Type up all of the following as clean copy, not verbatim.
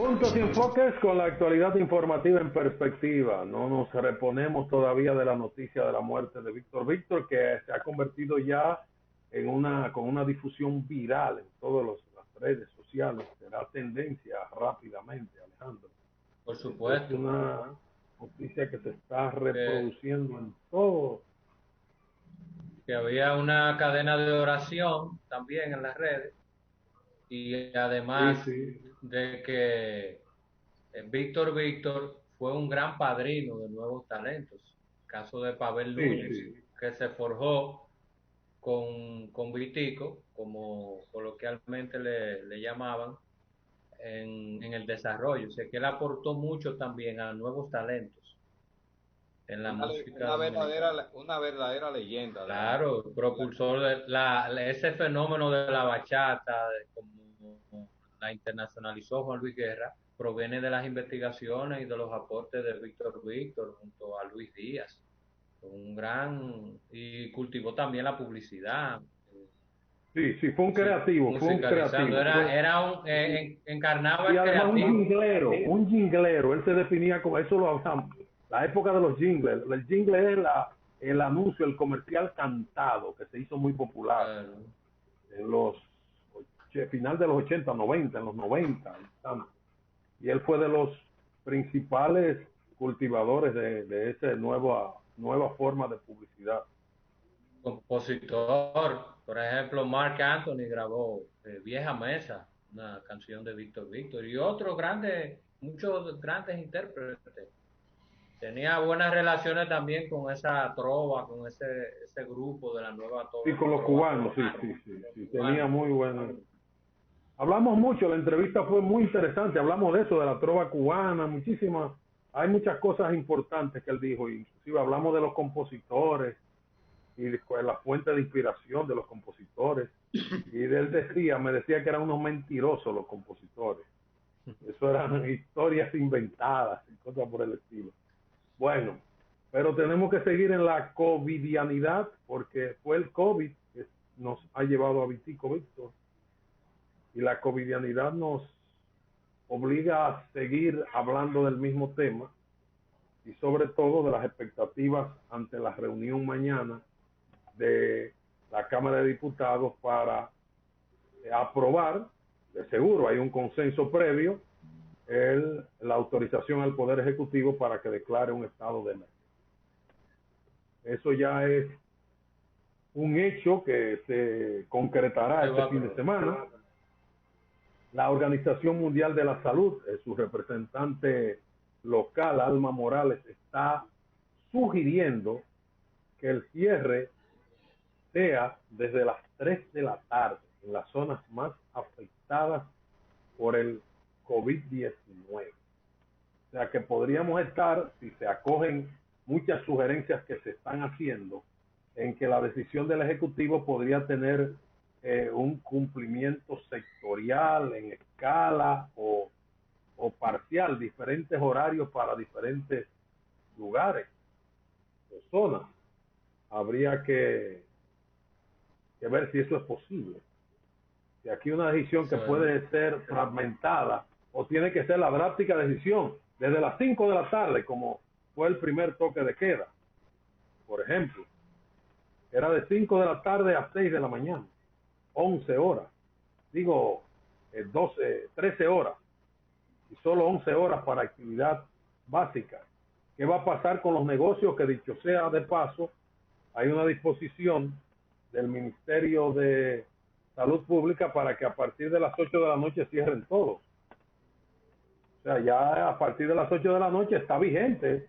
Puntos y enfoques con la actualidad informativa en perspectiva. No nos reponemos todavía de la noticia de la muerte de Víctor Víctor, que se ha convertido ya en con una difusión viral en todas las redes sociales. Será tendencia rápidamente, Alejandro. Por Esto es supuesto, una noticia que se está que, reproduciendo en todo. que había una cadena de oración también en las redes y Sí, además sí, de que Víctor Víctor fue un gran padrino de nuevos talentos. Caso de Pavel sí, Núñez, sí. que se forjó con Vitico, como coloquialmente le llamaban, en el desarrollo. O sea, que él aportó mucho también a nuevos talentos en la música dominicana. Una verdadera leyenda de Claro, la propulsor de ese fenómeno de la bachata, como la internacionalizó Juan Luis Guerra, proviene de las investigaciones y de los aportes de Víctor Víctor junto a Luis Díaz. Un gran, y cultivó también la publicidad, Sí, sí, fue un creativo, fue un musicalizando. creativo. Encarnaba Y el además creativo. un jinglero, él se definía como, eso lo hablamos, la época de los jingles, el jingle es el anuncio, el comercial cantado, que se hizo muy popular Claro. en los, final de los 80 90 en los 90 y él fue de los principales cultivadores de esa nueva forma de publicidad. Compositor, por ejemplo, Mark Anthony grabó Vieja Mesa, una canción de Víctor Víctor, y otros grandes, muchos grandes intérpretes. Tenía buenas relaciones también con esa trova, con ese grupo de la nueva Sí, con los trova cubanos, sí, cubana. sí, sí, sí, tenía Cubano. muy buen. Hablamos mucho, la entrevista fue muy interesante, hablamos de eso, de la trova cubana, muchísimas, hay muchas cosas importantes que él dijo, inclusive hablamos de los compositores y de la fuente de inspiración de los compositores, y él me decía que eran unos mentirosos los compositores, eso eran historias inventadas y cosas por el estilo. Bueno, pero tenemos que seguir en la covidianidad, porque fue el COVID que nos ha llevado a Vitico Víctor, y la covidianidad nos obliga a seguir hablando del mismo tema y sobre todo de las expectativas ante la reunión mañana de la Cámara de Diputados para aprobar, de seguro hay un consenso previo, la autorización al Poder Ejecutivo para que declare un estado de emergencia. Eso ya es un hecho que se concretará Se este va, fin de semana. La Organización Mundial de la Salud, su representante local, Alma Morales, está sugiriendo que el cierre sea desde las 3 de la tarde en las zonas más afectadas por el COVID-19. O sea que podríamos estar, si se acogen muchas sugerencias que se están haciendo, en que la decisión del Ejecutivo podría tener un cumplimiento sectorial, en escala o parcial, diferentes horarios para diferentes lugares o zonas. Habría que ver si eso es posible. Si aquí una decisión que eso, puede ser fragmentada o tiene que ser la drástica decisión desde las 5 de la tarde, como fue el primer toque de queda, por ejemplo, era de 5 de la tarde a 6 de la mañana, 11 horas, digo 12, 13 horas, y solo 11 horas para actividad básica. ¿Qué va a pasar con los negocios? Que dicho sea de paso, hay una disposición del Ministerio de Salud Pública para que a partir de las 8 de la noche cierren todos. O sea, ya a partir de las 8 de la noche está vigente.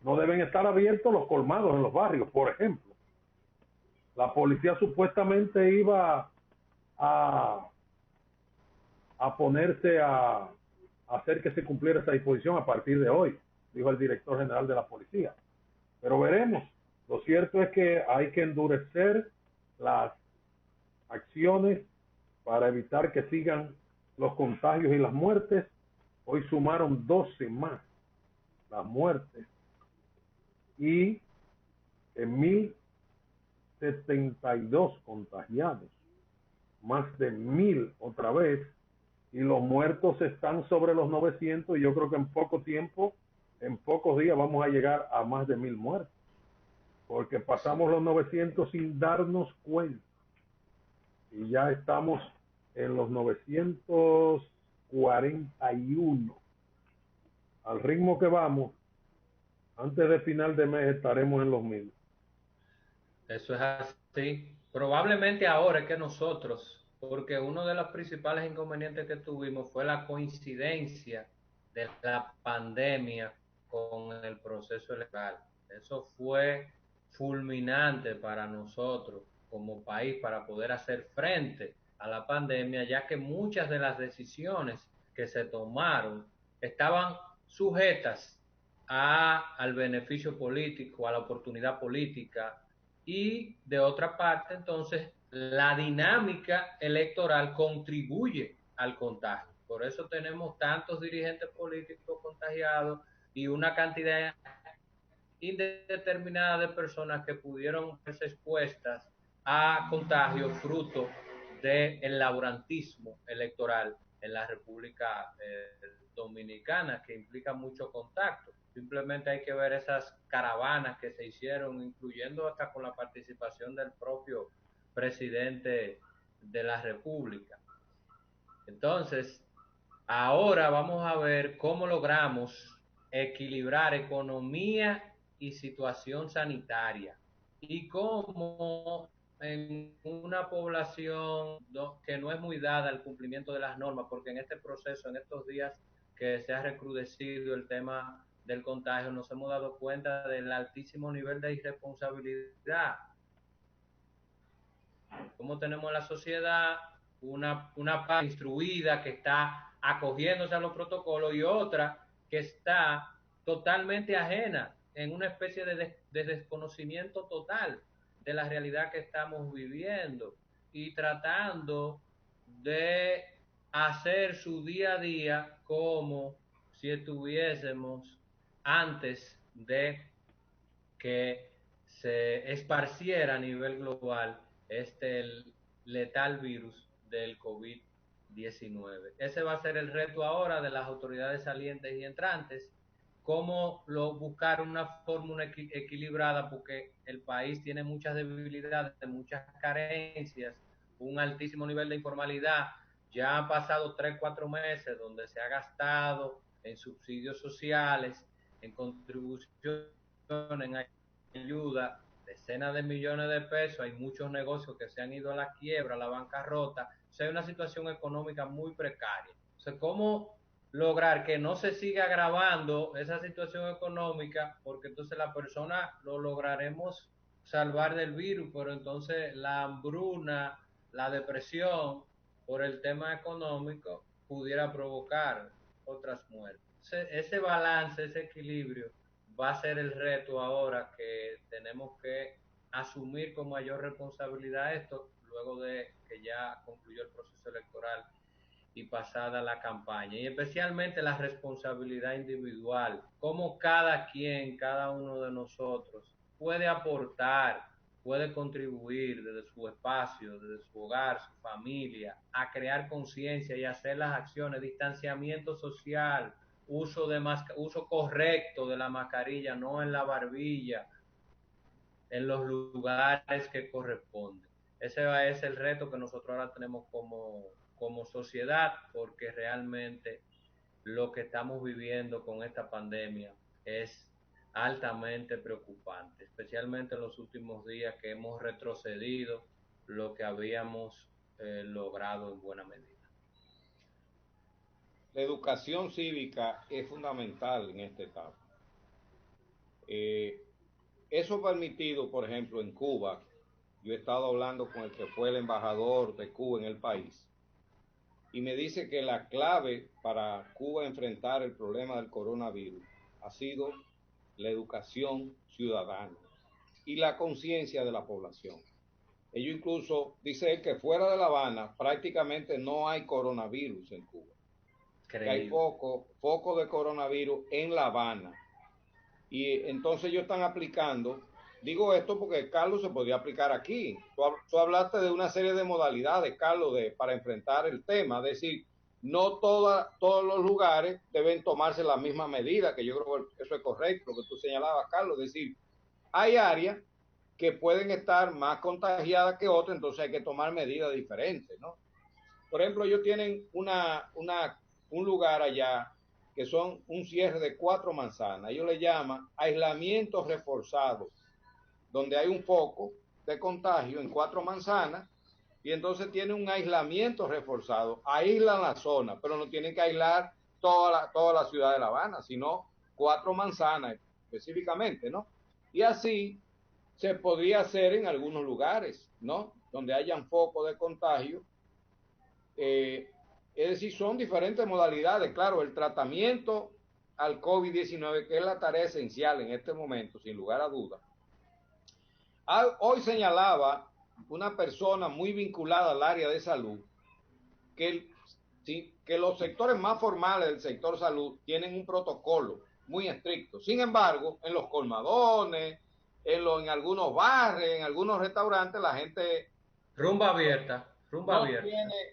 No deben estar abiertos los colmados en los barrios, por ejemplo. La policía supuestamente iba a, a ponerse a hacer que se cumpliera esa disposición a partir de hoy, dijo el director general de la policía. Pero veremos. Lo cierto es que hay que endurecer las acciones para evitar que sigan los contagios y las muertes. Hoy sumaron 12 más las muertes y en 1072 contagiados, más de 1000 otra vez y los muertos están sobre los 900 y yo creo que en poco tiempo, en pocos días vamos a llegar a más de 1000 muertos, porque pasamos los 900 sin darnos cuenta y ya estamos en los 941. Al ritmo que vamos, antes de final de mes estaremos en los 1000. Eso es así. Probablemente ahora es que nosotros, porque uno de los principales inconvenientes que tuvimos fue la coincidencia de la pandemia con el proceso electoral. Eso fue fulminante para nosotros como país para poder hacer frente a la pandemia, ya que muchas de las decisiones que se tomaron estaban sujetas al beneficio político, a la oportunidad política, y de otra parte, entonces, la dinámica electoral contribuye al contagio. Por eso tenemos tantos dirigentes políticos contagiados y una cantidad indeterminada de personas que pudieron verse expuestas a contagio fruto del laburantismo electoral en la República Dominicana, que implica mucho contacto. Simplemente hay que ver esas caravanas que se hicieron, incluyendo hasta con la participación del propio presidente de la República. Entonces, ahora vamos a ver cómo logramos equilibrar economía y situación sanitaria y cómo en una población que no es muy dada al cumplimiento de las normas, porque en este proceso, en estos días que se ha recrudecido el tema del contagio, nos hemos dado cuenta del altísimo nivel de irresponsabilidad. Cómo tenemos la sociedad, una parte instruida que está acogiéndose a los protocolos y otra que está totalmente ajena en una especie de desconocimiento total de la realidad que estamos viviendo y tratando de hacer su día a día como si estuviésemos antes de que se esparciera a nivel global el letal virus del COVID-19. Ese va a ser el reto ahora de las autoridades salientes y entrantes, cómo buscar una fórmula equilibrada, porque el país tiene muchas debilidades, muchas carencias, un altísimo nivel de informalidad. Ya han pasado 3, 4 meses donde se ha gastado en subsidios sociales, en contribución, en ayuda, decenas de millones de pesos. Hay muchos negocios que se han ido a la quiebra, a la bancarrota. O sea, hay una situación económica muy precaria. O sea, ¿cómo lograr que no se siga agravando esa situación económica? Porque entonces la persona lo lograremos salvar del virus, pero entonces la hambruna, la depresión por el tema económico pudiera provocar otras muertes. Ese balance, ese equilibrio va a ser el reto ahora que tenemos que asumir con mayor responsabilidad esto, luego de que ya concluyó el proceso electoral y pasada la campaña, y especialmente la responsabilidad individual, cómo cada quien, cada uno de nosotros puede aportar, puede contribuir desde su espacio, desde su hogar, su familia, a crear conciencia y hacer las acciones, distanciamiento social, uso correcto de la mascarilla, no en la barbilla, en los lugares que corresponden. Ese es el reto que nosotros ahora tenemos como sociedad, porque realmente lo que estamos viviendo con esta pandemia es altamente preocupante, especialmente en los últimos días que hemos retrocedido lo que habíamos logrado en buena medida. La educación cívica es fundamental en esta etapa. Eso ha permitido, por ejemplo, en Cuba, yo he estado hablando con el que fue el embajador de Cuba en el país, y me dice que la clave para Cuba enfrentar el problema del coronavirus ha sido la educación ciudadana y la conciencia de la población. Ellos incluso, dice él, que fuera de La Habana prácticamente no hay coronavirus en Cuba. Que hay foco de coronavirus en La Habana. Y entonces ellos están aplicando, digo esto porque Carlos se podía aplicar aquí. Tú hablaste de una serie de modalidades, Carlos, para enfrentar el tema, es decir, no todos los lugares deben tomarse la misma medida, que yo creo que eso es correcto, lo que tú señalabas, Carlos, es decir, hay áreas que pueden estar más contagiadas que otras, entonces hay que tomar medidas diferentes, ¿no? Por ejemplo, ellos tienen un lugar allá que son un cierre de 4 manzanas, ellos le llaman aislamiento reforzado, donde hay un foco de contagio en 4 manzanas, y entonces tiene un aislamiento reforzado, aíslan la zona, pero no tienen que aislar toda la ciudad de La Habana, sino 4 manzanas específicamente, ¿no? Y así se podría hacer en algunos lugares, ¿no? Donde hayan focos de contagio. Es decir, son diferentes modalidades. Claro, el tratamiento al COVID-19, que es la tarea esencial en este momento, sin lugar a dudas. Hoy señalaba una persona muy vinculada al área de salud que los sectores más formales del sector salud tienen un protocolo muy estricto. Sin embargo, en los colmadones, en algunos bares, en algunos restaurantes, la gente Rumba abierta, rumba abierta.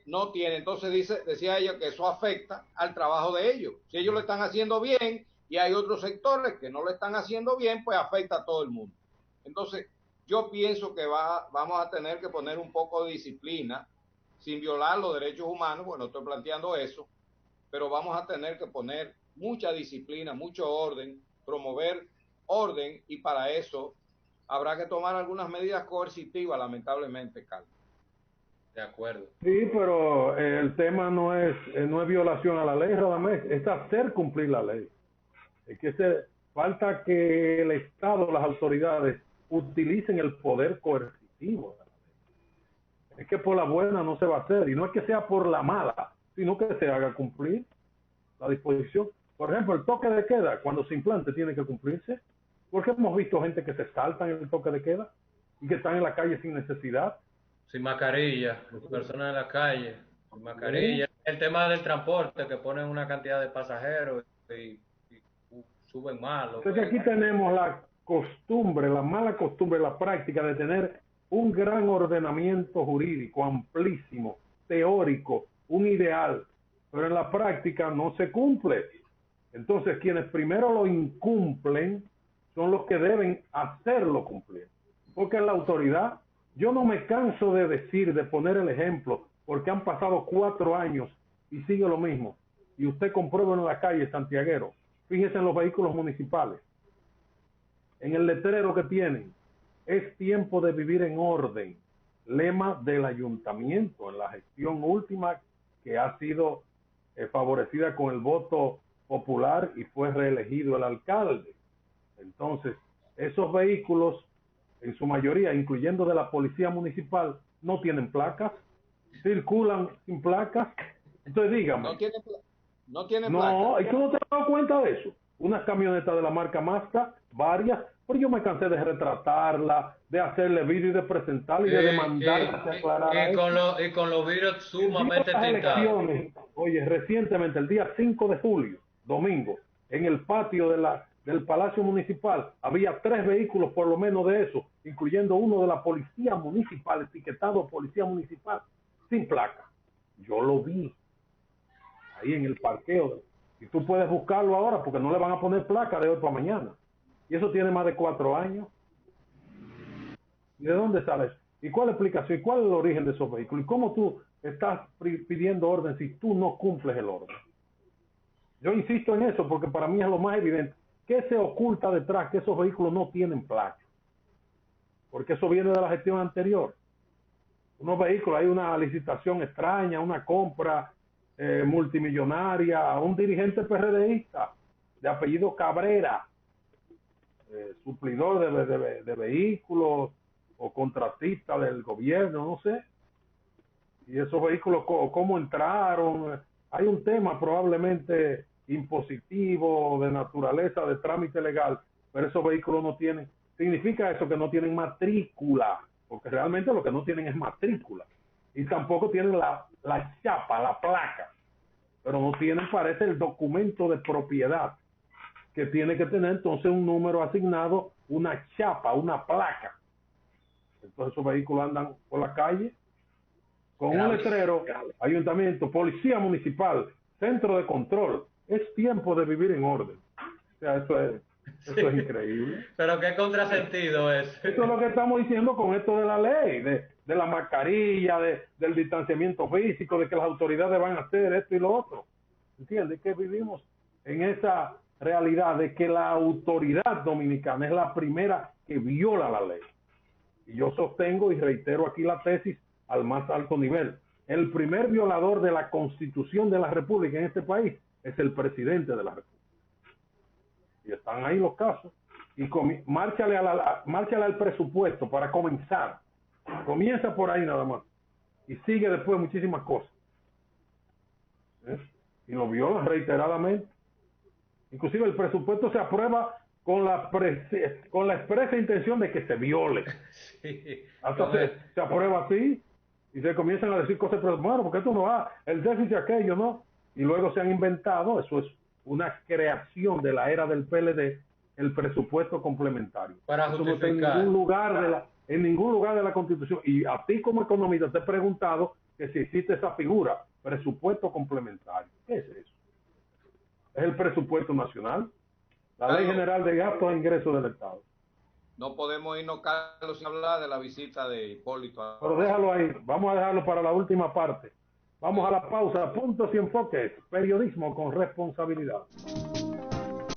No tiene. Entonces decía ella que eso afecta al trabajo de ellos. Si ellos lo están haciendo bien y hay otros sectores que no lo están haciendo bien, pues afecta a todo el mundo. Entonces, yo pienso que vamos a tener que poner un poco de disciplina, sin violar los derechos humanos, bueno, estoy planteando eso, pero vamos a tener que poner mucha disciplina, mucho orden, promover orden, y para eso habrá que tomar algunas medidas coercitivas, lamentablemente, Carlos. De acuerdo. Sí, pero el tema no es violación a la ley, Radamés, es hacer cumplir la ley. Es que falta que el Estado, las autoridades, utilicen el poder coercitivo. Es que por la buena no se va a hacer, y no es que sea por la mala, sino que se haga cumplir la disposición. Por ejemplo, el toque de queda, cuando se implante, tiene que cumplirse, porque hemos visto gente que se saltan en el toque de queda y que están en la calle sin necesidad. Sin mascarilla, personas en la calle, sin mascarilla. El tema del transporte, que ponen una cantidad de pasajeros y suben mal. Entonces aquí tenemos la costumbre, la mala costumbre, la práctica de tener un gran ordenamiento jurídico, amplísimo, teórico, un ideal, pero en la práctica no se cumple. Entonces quienes primero lo incumplen son los que deben hacerlo cumplir, porque en la autoridad, yo no me canso de decir, de poner el ejemplo, porque han pasado 4 años y sigue lo mismo, y usted comprueba en la calle santiaguero, fíjese en los vehículos municipales, en el letrero que tienen, es tiempo de vivir en orden, lema del ayuntamiento, en la gestión última que ha sido favorecida con el voto popular y fue reelegido el alcalde. Entonces, esos vehículos, en su mayoría, incluyendo de la policía municipal, no tienen placas, circulan sin placas. Entonces, dígame. No tiene placa. No, ¿y tú no te has dado cuenta de eso? Unas camionetas de la marca Mazda, varias, pero yo me cansé de retratarla, de hacerle vídeo y de presentarla y de demandar que se aclarara y con los vídeos sumamente tintados. Oye, recientemente, el día 5 de julio, domingo, en el patio del Palacio Municipal, había 3 vehículos por lo menos de eso, incluyendo uno de la Policía Municipal, etiquetado Policía Municipal, sin placa. Yo lo vi ahí en el parqueo, y tú puedes buscarlo ahora porque no le van a poner placa de hoy para mañana, y eso tiene más de 4 años. ¿Y de dónde sale eso? ¿Y cuál es la explicación? ¿Y cuál es el origen de esos vehículos? ¿Y cómo tú estás pidiendo orden si tú no cumples el orden? Yo insisto en eso porque para mí es lo más evidente. ¿Qué se oculta detrás? Que esos vehículos no tienen placa, porque eso viene de la gestión anterior. Unos vehículos, hay una licitación extraña, una compra multimillonaria, a un dirigente PRDista de apellido Cabrera, suplidor de vehículos o contratista del gobierno, no sé. Y esos vehículos, ¿cómo entraron? Hay un tema probablemente impositivo, de naturaleza, de trámite legal, pero esos vehículos no tienen, significa eso que no tienen matrícula, porque realmente lo que no tienen es matrícula, y tampoco tienen la chapa, la placa, pero no tienen, parece, el documento de propiedad, que tiene que tener entonces un número asignado, una chapa, una placa. Entonces esos vehículos andan por la calle con un letrero, ayuntamiento, policía municipal, centro de control. Es tiempo de vivir en orden. O sea, eso es increíble. Pero qué contrasentido es. Eso es lo que estamos diciendo con esto de la ley, de la mascarilla, del distanciamiento físico, de que las autoridades van a hacer esto y lo otro. ¿Entiendes? Que vivimos en esa realidad de que la autoridad dominicana es la primera que viola la ley. Y yo sostengo y reitero aquí la tesis al más alto nivel. El primer violador de la Constitución de la República en este país es el presidente de la República. Y están ahí los casos. Y márchale al presupuesto para comenzar. Comienza por ahí nada más. Y sigue después muchísimas cosas. Y lo violan reiteradamente. Inclusive el presupuesto se aprueba con la expresa intención de que se viole. Sí. Hasta se aprueba así y se comienzan a decir cosas, pero bueno, porque esto no va, el déficit aquello, ¿no? Y luego se han inventado, eso es una creación de la era del PLD, el presupuesto complementario. Para eso justificar. no está en ningún lugar de la Constitución. Y a ti como economista te he preguntado que si existe esa figura, presupuesto complementario. ¿Qué es eso? Es el presupuesto nacional, la Ley General de Gastos e Ingresos del Estado. No podemos irnos, Carlos, sin hablar de la visita de Hipólito. Pero déjalo ahí, vamos a dejarlo para la última parte. Vamos a la pausa, puntos y enfoques, periodismo con responsabilidad.